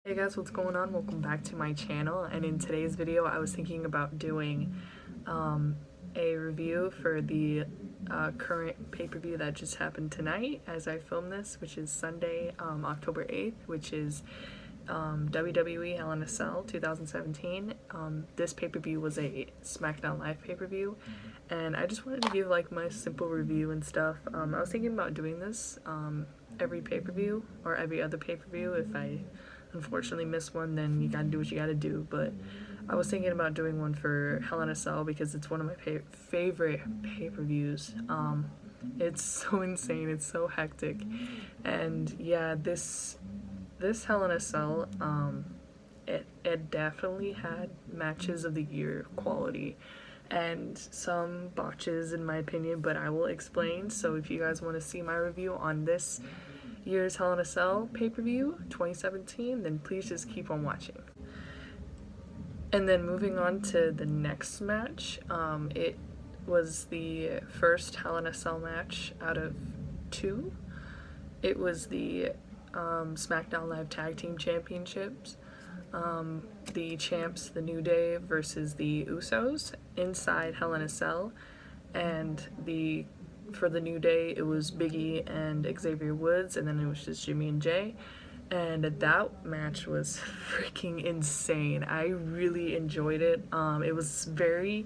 Hey guys, what's going on? Welcome back to my channel, and in today's video I was thinking about doing a review for the current pay-per-view that just happened tonight as I film this, which is Sunday, October 8th, which is WWE Hell in a Cell 2017. This pay-per-view was a Smackdown Live pay-per-view, and I just wanted to give like my simple review and stuff. I was thinking about doing this every pay-per-view or every other pay-per-view. If I unfortunately miss one, then you gotta do what you gotta do, but I was thinking about doing one for Hell in a Cell because it's one of my favorite pay-per-views. It's so insane, it's so hectic, and yeah, this Hell in a Cell, it definitely had matches of the year quality and some botches in my opinion, but I will explain. So if you guys want to see my review on this year's Hell in a Cell pay-per-view 2017, then please just keep on watching. And then moving on to the next match, it was the first Hell in a Cell match out of two. It was the Smackdown Live Tag Team Championships. The champs, the New Day versus the Usos inside Hell in a Cell, and for the New Day it was Big E and Xavier Woods, and then it was just Jimmy and Jay, and that match was freaking insane. I really enjoyed it. It was very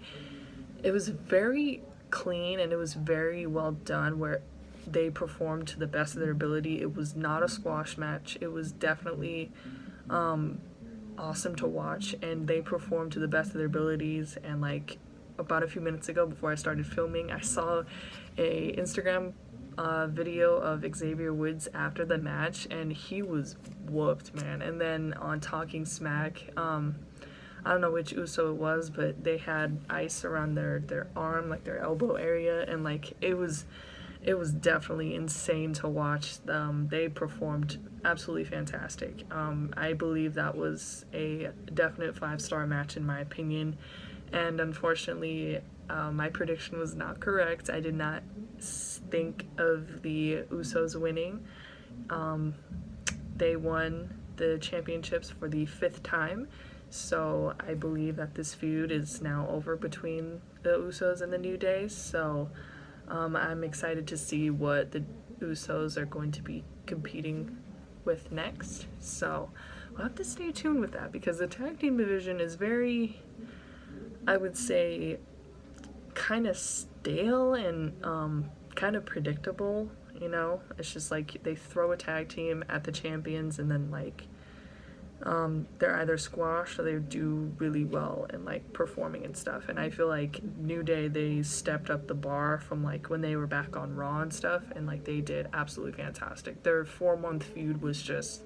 clean and it was very well done, where they performed to the best of their ability. It was not a squash match. It was definitely awesome to watch, and they performed to the best of their abilities. And like about a few minutes ago before I started filming, I saw a Instagram video of Xavier Woods after the match, and he was whooped, man. And then on Talking Smack, I don't know which Uso it was, but they had ice around their arm, like their elbow area, and like it was definitely insane to watch. They performed absolutely fantastic. I believe that was a definite 5-star match in my opinion, and unfortunately my prediction was not correct. I did not think of the Usos winning. They won the championships for the 5th time, so I believe that this feud is now over between the Usos and the New Day. So I'm excited to see what the Usos are going to be competing with next. So we'll have to stay tuned with that, because the tag team division is very, I would say, kind of stale and kind of predictable, you know? It's just like they throw a tag team at the champions, and then like they're either squashed or they do really well in like performing and stuff. And I feel like New Day, they stepped up the bar from like when they were back on Raw and stuff, and like they did absolutely fantastic. Their 4-month feud was just,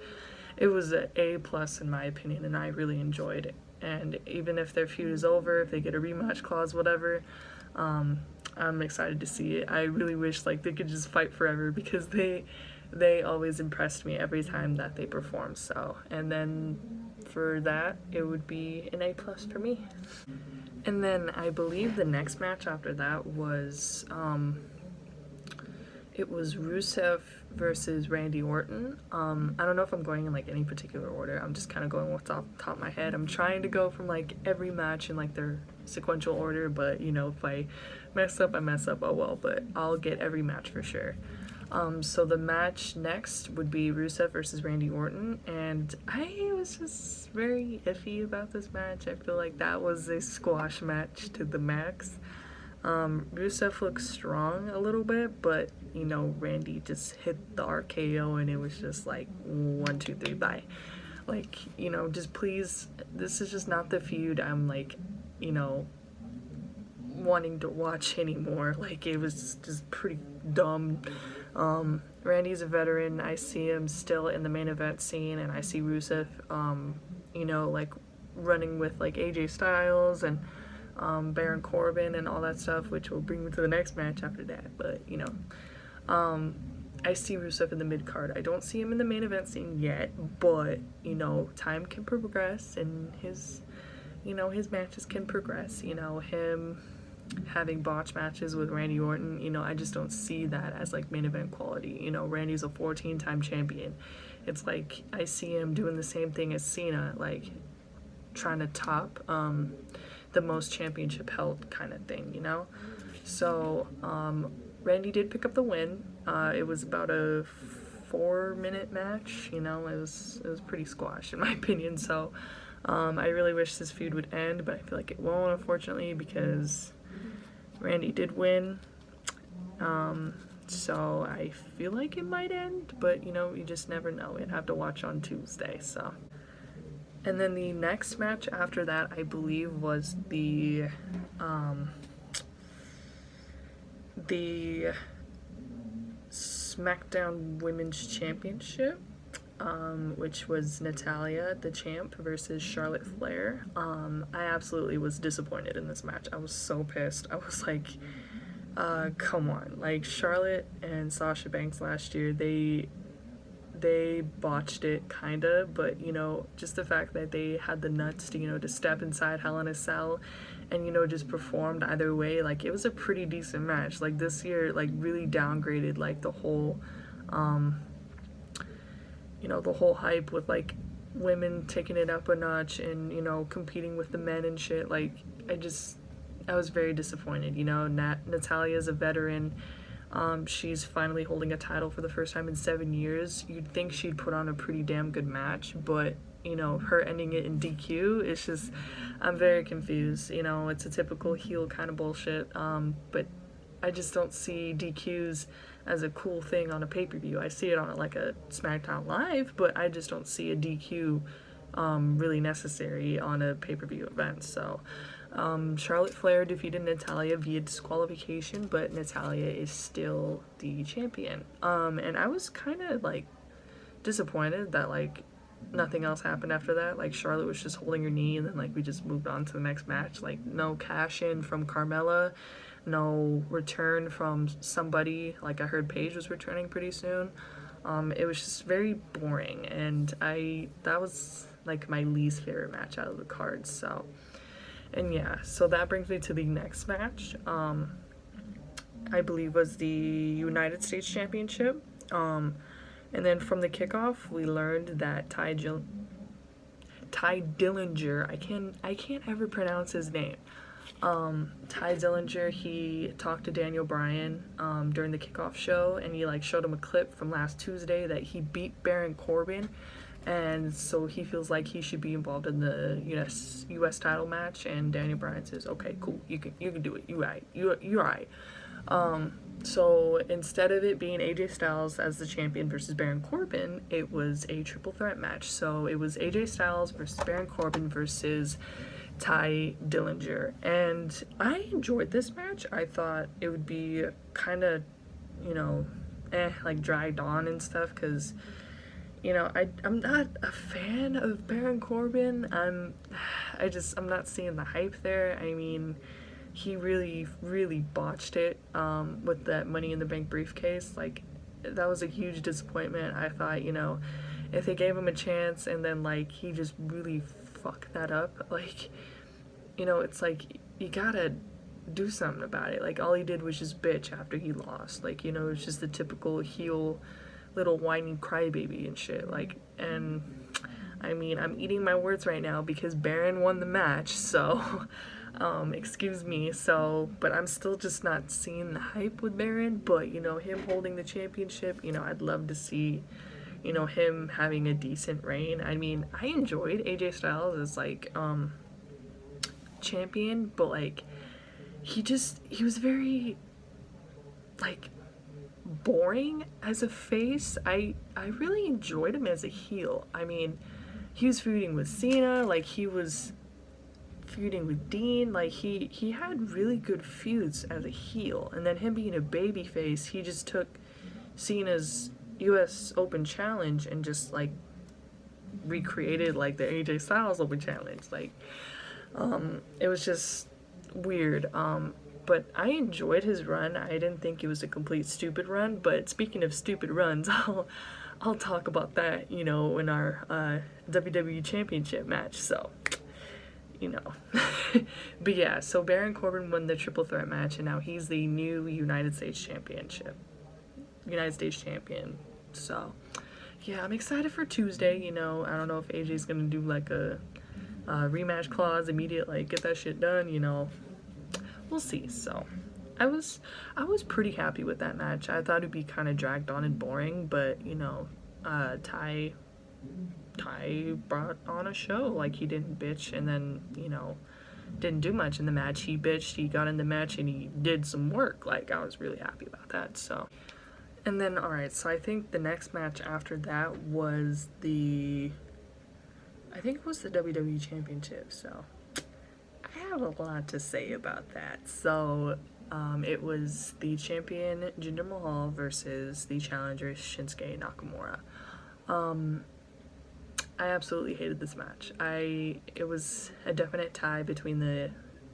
it was an A+ in my opinion, and I really enjoyed it. And even if their feud is over, if they get a rematch clause, whatever, I'm excited to see it. I really wish like they could just fight forever, because they always impressed me every time that they perform. So, and then for that, it would be an A+ for me. And then I believe the next match after that was it was Rusev versus Randy Orton. I don't know if I'm going in like any particular order. I'm just kind of going what's off the top of my head. I'm trying to go from like every match in like their sequential order, but you know, if I mess up, I mess up, oh well, but I'll get every match for sure. So the match next would be Rusev versus Randy Orton, and I was just very iffy about this match. I feel like that was a squash match to the max. Rusev looked strong a little bit, but you know, Randy just hit the RKO, and it was just like 1, 2, 3, bye. Like, you know, just please, this is just not the feud I'm like, you know, wanting to watch anymore. Like, it was just pretty dumb. Randy's a veteran. I see him still in the main event scene, and I see Rusev, you know, like running with like AJ Styles and Baron Corbin and all that stuff, which will bring me to the next match after that. But you know, I see Rusev in the mid-card. I don't see him in the main event scene yet, but you know, time can progress, and his, you know, his matches can progress. You know, him having botch matches with Randy Orton, you know, I just don't see that as like main event quality. You know, Randy's a 14-time champion, it's like I see him doing the same thing as Cena, like trying to top the most championship held kind of thing, you know? So Randy did pick up the win. It was about a 4-minute match, you know, it was pretty squashed in my opinion. So I really wish this feud would end, but I feel like it won't, unfortunately, because Randy did win. So I feel like it might end, but you know, you just never know. We'd have to watch on Tuesday. So, and then the next match after that, I believe, was the Smackdown Women's Championship, which was Natalya, the champ, versus Charlotte Flair. I absolutely was disappointed in this match. I was so pissed. I was like, come on. Like, Charlotte and Sasha Banks last year, they botched it, kinda, but, you know, just the fact that they had the nuts to, you know, to step inside Hell in a Cell and, you know, just performed either way, like, it was a pretty decent match. Like, this year, like, really downgraded, like, the whole, you know, the whole hype with, like, women taking it up a notch and, you know, competing with the men and shit. Like, I was very disappointed, you know. Natalya's a veteran. She's finally holding a title for the first time in 7 years. You'd think she'd put on a pretty damn good match, but, you know, her ending it in DQ, it's just, I'm very confused. You know, it's a typical heel kind of bullshit, but I just don't see DQs as a cool thing on a pay-per-view. I see it on, like, a Smackdown Live, but I just don't see a DQ really necessary on a pay-per-view event. So Charlotte Flair defeated Natalya via disqualification, but Natalya is still the champion. And I was kind of, like, disappointed that, like, nothing else happened after that. Like, Charlotte was just holding her knee, and then, like, we just moved on to the next match. Like, no cash-in from Carmella, no return from somebody. Like, I heard Paige was returning pretty soon. It was just very boring, and that was, like, my least favorite match out of the cards. So, and yeah, so that brings me to the next match. I believe was the United States Championship. And then from the kickoff, we learned that Ty Dillinger, I can't ever pronounce his name. Ty Dillinger, he talked to Daniel Bryan during the kickoff show, and he, like, showed him a clip from last Tuesday that he beat Baron Corbin, and so he feels like he should be involved in the US title match. And Daniel Bryan says, okay, cool, you can do it, you're right. So instead of it being AJ Styles as the champion versus Baron Corbin, it was a triple threat match. So it was AJ Styles versus Baron Corbin versus Ty Dillinger, and I enjoyed this match. I thought it would be kind of, you know, like, dragged on and stuff, because, you know, I'm not a fan of Baron Corbin. I'm not seeing the hype there. I mean, he really botched it with that Money in the Bank briefcase. Like, that was a huge disappointment. I thought, you know, if they gave him a chance and then, like, he just really fucked that up, like, you know, it's like, you gotta do something about it. Like, all he did was just bitch after he lost. Like, you know, it's just the typical heel little whiny crybaby and shit. Like, and I mean, I'm eating my words right now because Baron won the match, so excuse me. So, but I'm still just not seeing the hype with Baron. But, you know, him holding the championship, you know, I'd love to see, you know, him having a decent reign. I mean, I enjoyed AJ Styles as, like, champion, but, like, he was very, like, boring as a face. I really enjoyed him as a heel. I mean, he was feuding with Cena, like, he was feuding with Dean, like, he had really good feuds as a heel. And then him being a babyface, he just took Cena's US Open Challenge and just, like, recreated, like, the AJ Styles Open Challenge. Like, it was just weird. But I enjoyed his run. I didn't think it was a complete stupid run, but speaking of stupid runs, I'll talk about that, you know, in our WWE Championship match. So, you know. But yeah, so Baron Corbin won the triple threat match, and now he's the new United States champion. So yeah, I'm excited for Tuesday, you know. I don't know if AJ's gonna do like a rematch clause, immediate, like, get that shit done, you know. We'll see. So I was pretty happy with that match. I thought it'd be kind of dragged on and boring, but you know, Ty brought on a show. Like, he didn't bitch and then, you know, didn't do much in the match. He bitched, he got in the match, and he did some work. Like, I was really happy about that. So, and then, alright, so I think the next match after that was the WWE Championship. So I have a lot to say about that. So it was the champion Jinder Mahal versus the challenger Shinskue Nakamura. I absolutely hated this match. It was a definite tie between the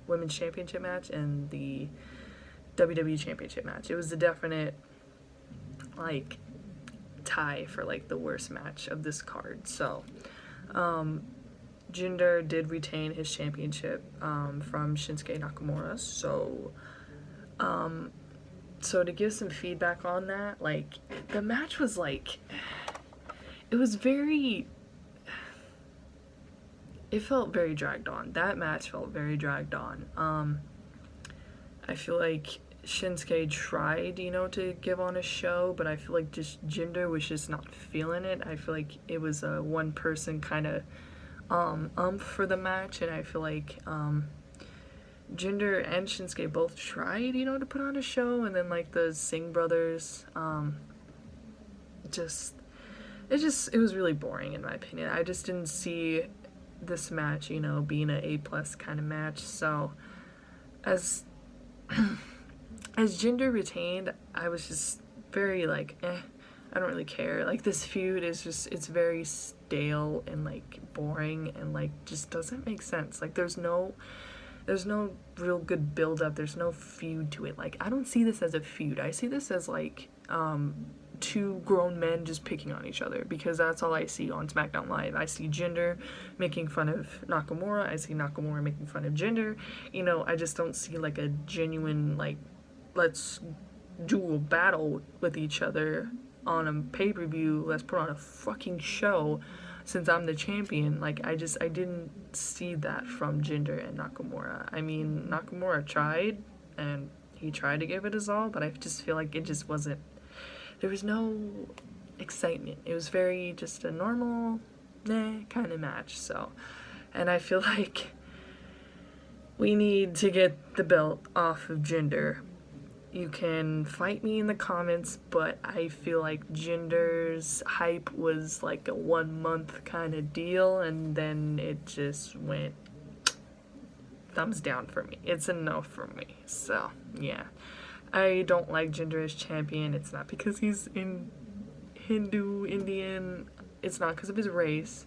Women's Championship match and the WWE Championship match. It was a definite, like, tie for, like, the worst match of this card. So, Jinder did retain his championship from Shinskue Nakamura. So, so to give some feedback on that, like, the match was, like, it felt very dragged on. That match felt very dragged on. I feel like Shinskue tried, you know, to give on a show, but I feel like just Jinder was just not feeling it. I feel like it was a one-person kind of for the match, and I feel like Jinder and Shinskue both tried, you know, to put on a show, and then, like, the Singh brothers, it was really boring in my opinion. I just didn't see this match, you know, being an A+ kind of match. So as Jinder retained, I was just very like, I don't really care. Like, this feud is just, it's very stale and, like, boring and, like, just doesn't make sense. Like, there's no real good build up. There's no feud to it. Like, I don't see this as a feud. I see this as, like, two grown men just picking on each other, because that's all I see on SmackDown Live. I see Jinder making fun of Nakamura. I see Nakamura making fun of Jinder. You know, I just don't see, like, a genuine, like, let's do a battle with each other on a pay-per-view. Let's put on a fucking show since I'm the champion. Like, I didn't see that from Jinder and Nakamura. I mean, Nakamura tried, and he tried to give it his all, but I just feel like it just wasn't, there was no excitement. It was very just a normal, kind of match. So, and I feel like we need to get the belt off of Jinder. You can fight me in the comments, but I feel like Jinder's hype was like a 1 month kind of deal, and then it just went thumbs down for me. It's a no for me. So, yeah. I don't like Jinder as champion. It's not because he's in Hindu, Indian. It's not because of his race.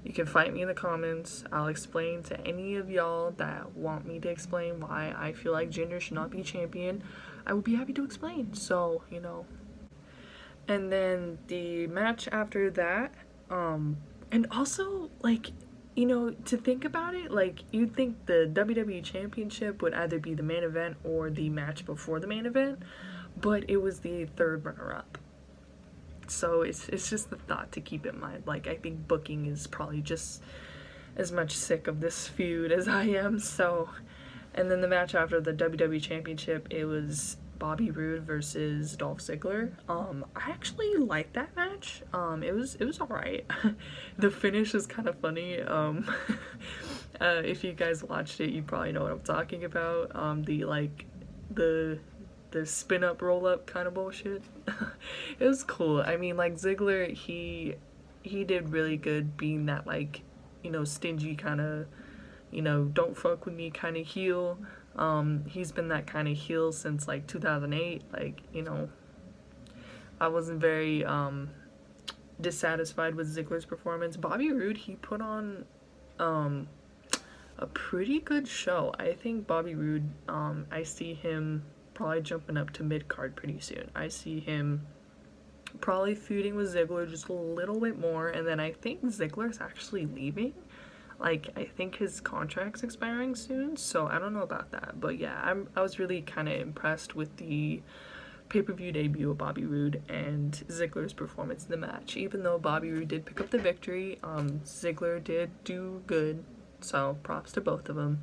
You can fight me in the comments. I'll explain to any of y'all that want me to explain why I feel like Jinder should not be champion. I will be happy to explain. So, you know. And then the match after that, and also, like, you know, to think about it, like, you'd think the WWE Championship would either be the main event or the match before the main event, but it was the third runner-up. So it's just the thought to keep in mind. Like, I think booking is probably just as much sick of this feud as I am. So, and then the match after the WWE Championship, it was Bobby Roode versus Dolph Ziggler. I actually liked that match. It was alright. The finish is kind of funny. If you guys watched it, you probably know what I'm talking about. The spin up roll up kind of bullshit. It was cool. I mean, like, Ziggler, he did really good being that, like, you know, stingy kind of, you know, don't fuck with me kind of heel. He's been that kind of heel since, like, 2008. Like, you know, I wasn't very dissatisfied with Ziggler's performance. Bobby Roode, he put on a pretty good show. I think Bobby Roode, I see him probably jumping up to mid-card pretty soon. I see him probably feuding with Ziggler just a little bit more, and then I think Ziggler's actually leaving. Like, I think his contract's expiring soon, so I don't know about that. But yeah, I was really kind of impressed with the pay-per-view debut of Bobby Roode and Ziggler's performance in the match. Even though Bobby Roode did pick up the victory, Ziggler did do good, so props to both of them.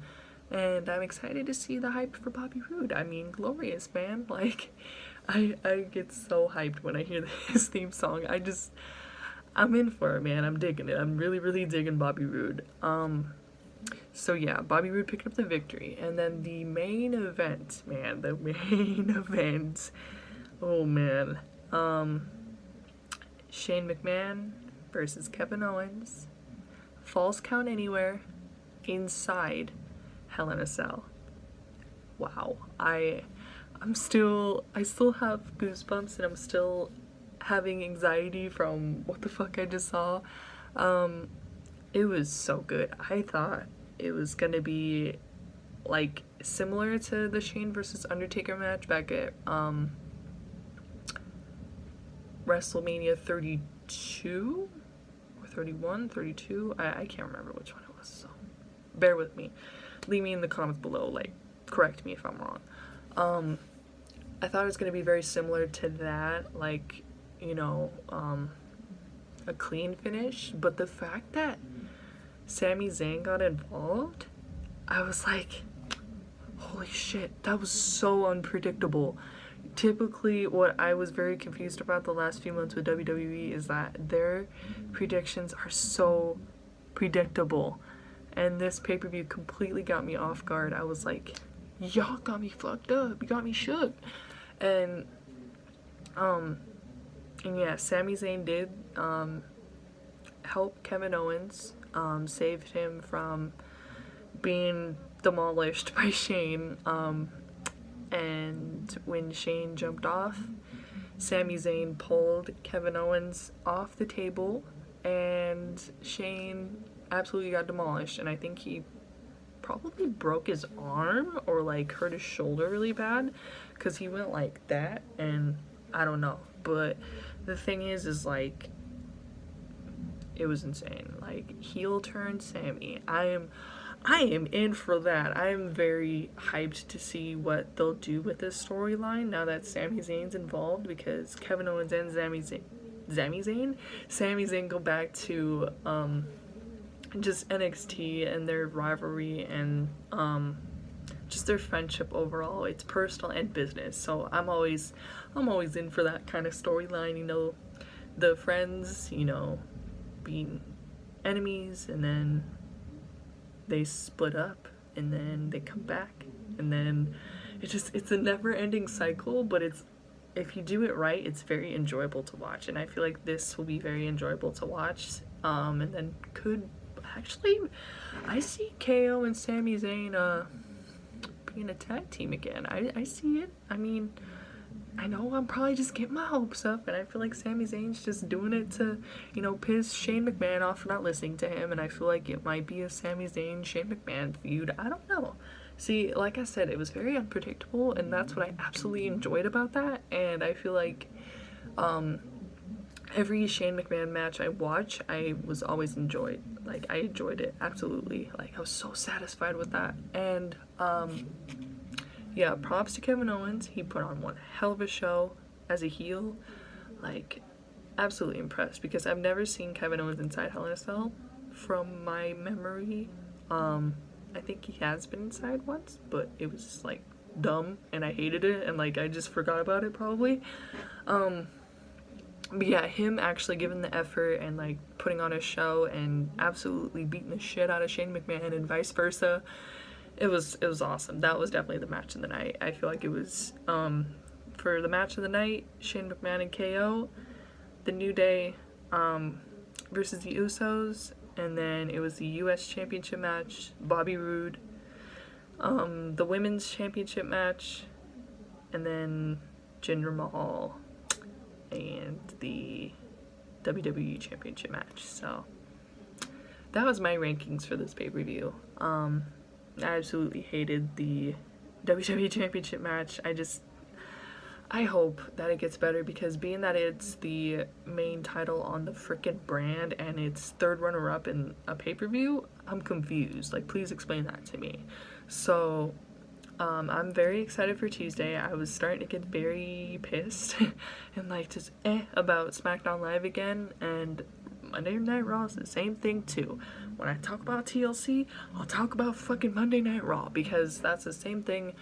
And I'm excited to see the hype for Bobby Roode. I mean, glorious, man. Like, I get so hyped when I hear his theme song. I'm in for it, man. I'm digging it. I'm really, really digging Bobby Roode. So yeah, Bobby Roode picked up the victory. And then the main event, man, the main event. Oh, man. Shane McMahon versus Kevin Owens. Falls count anywhere inside Hell in a Cell. Wow. I still have goosebumps, and I'm still having anxiety from what the fuck I just saw. It was so good. I thought it was gonna be like similar to the Shane versus Undertaker match back at WrestleMania 32 or 31, 32. I can't remember which one it was, so bear with me. Leave me in the comments below, like, correct me if I'm wrong. I thought it was gonna be very similar to that, like, you know, a clean finish, but the fact that Sami Zayn got involved, I was like, holy shit, that was so unpredictable. Typically, what I was very confused about the last few months with WWE is that their predictions are so predictable, and this pay-per-view completely got me off guard. I was like, y'all got me fucked up, you got me shook. And yeah, Sami Zayn did help Kevin Owens, saved him from being demolished by Shane, and when Shane jumped off, Sami Zayn pulled Kevin Owens off the table, and Shane absolutely got demolished, and I think he probably broke his arm or like hurt his shoulder really bad, because he went like that, and I don't know, but the thing is like, it was insane. Like, heel turn Sami. I am in for that. I am very hyped to see what they'll do with this storyline now that Sami Zayn's involved, because Kevin Owens and Sami Zayn go back to just NXT and their rivalry and just their friendship overall. It's personal and business, so I'm always in for that kind of storyline, you know, the friends, you know, being enemies, and then they split up, and then they come back, and then it's a never-ending cycle, but if you do it right, it's very enjoyable to watch, and I feel like this will be very enjoyable to watch. And then I see KO and Sami Zayn being a tag team again. I see it. I mean, I know I'm probably just getting my hopes up, and I feel like Sami Zayn's just doing it to, you know, piss Shane McMahon off for not listening to him, and I feel like it might be a Sami Zayn Shane McMahon feud. I don't know. See, like I said, it was very unpredictable, and that's what I absolutely enjoyed about that, and I feel like every Shane McMahon match I watch, I was always enjoyed. Like, I enjoyed it, absolutely. Like, I was so satisfied with that, and yeah, props to Kevin Owens. He put on one hell of a show as a heel. Like, absolutely impressed, because I've never seen Kevin Owens inside Hell in a Cell from my memory. I think he has been inside once, but it was just, like, dumb, and I hated it, and, like, I just forgot about it probably. But yeah, him actually giving the effort and, like, putting on a show and absolutely beating the shit out of Shane McMahon and vice versa. It was awesome. That was definitely the match of the night. I feel like it was, for the match of the night, Shane McMahon and KO, the New Day versus the Usos, and then it was the US Championship match, Bobby Roode, the Women's Championship match, and then Jinder Mahal, and the WWE Championship match. So that was my rankings for this pay-per-view. I absolutely hated the WWE Championship match. I hope that it gets better, because being that it's the main title on the frickin' brand and it's third runner-up in a pay-per-view, I'm confused. Like, please explain that to me. So, I'm very excited for Tuesday. I was starting to get very pissed and like just about SmackDown Live again, and Monday Night Raw is the same thing too. When I talk about TLC, I'll talk about fucking Monday Night Raw because that's the same thing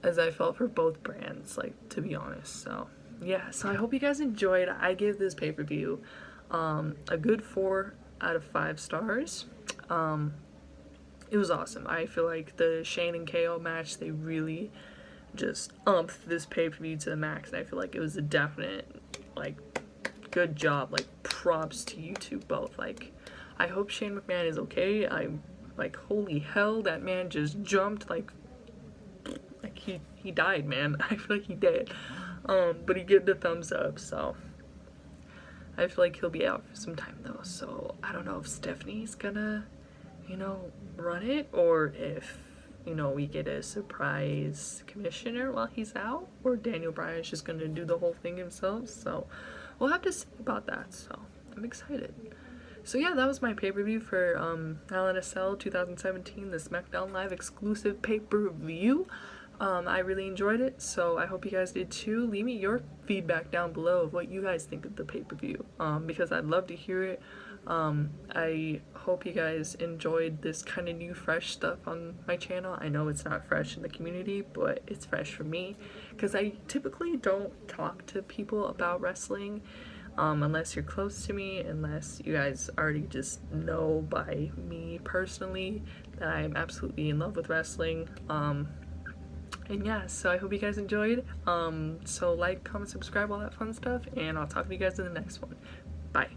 as I felt for both brands, like, to be honest. So yeah, so I hope you guys enjoyed. I gave this pay-per-view a good 4 out of 5 stars. It was awesome. I feel like the Shane and KO match, they really just umped this pay-per-view to the max, and I feel like it was a definite, like, good job. Like, props to you two both. Like, I hope Shane McMahon is okay. I'm like, holy hell, that man just jumped like he died, man. I feel like he did. But he gave the thumbs up, so I feel like he'll be out for some time though. So I don't know if Stephanie's gonna, you know, run it, or if, you know, we get a surprise commissioner while he's out, or Daniel Bryan's just gonna do the whole thing himself. So we'll have to see about that. So I'm excited. So yeah, that was my pay-per-view for Hell in a Cell 2017, the SmackDown Live exclusive pay-per-view. I really enjoyed it, so I hope you guys did too. Leave me your feedback down below of what you guys think of the pay-per-view, because I'd love to hear it. I hope you guys enjoyed this kind of new fresh stuff on my channel. I know it's not fresh in the community, but it's fresh for me because I typically don't talk to people about wrestling unless you're close to me, unless you guys already just know by me personally that I'm absolutely in love with wrestling. And yeah, so I hope you guys enjoyed. So like, comment, subscribe, all that fun stuff, and I'll talk to you guys in the next one. Bye.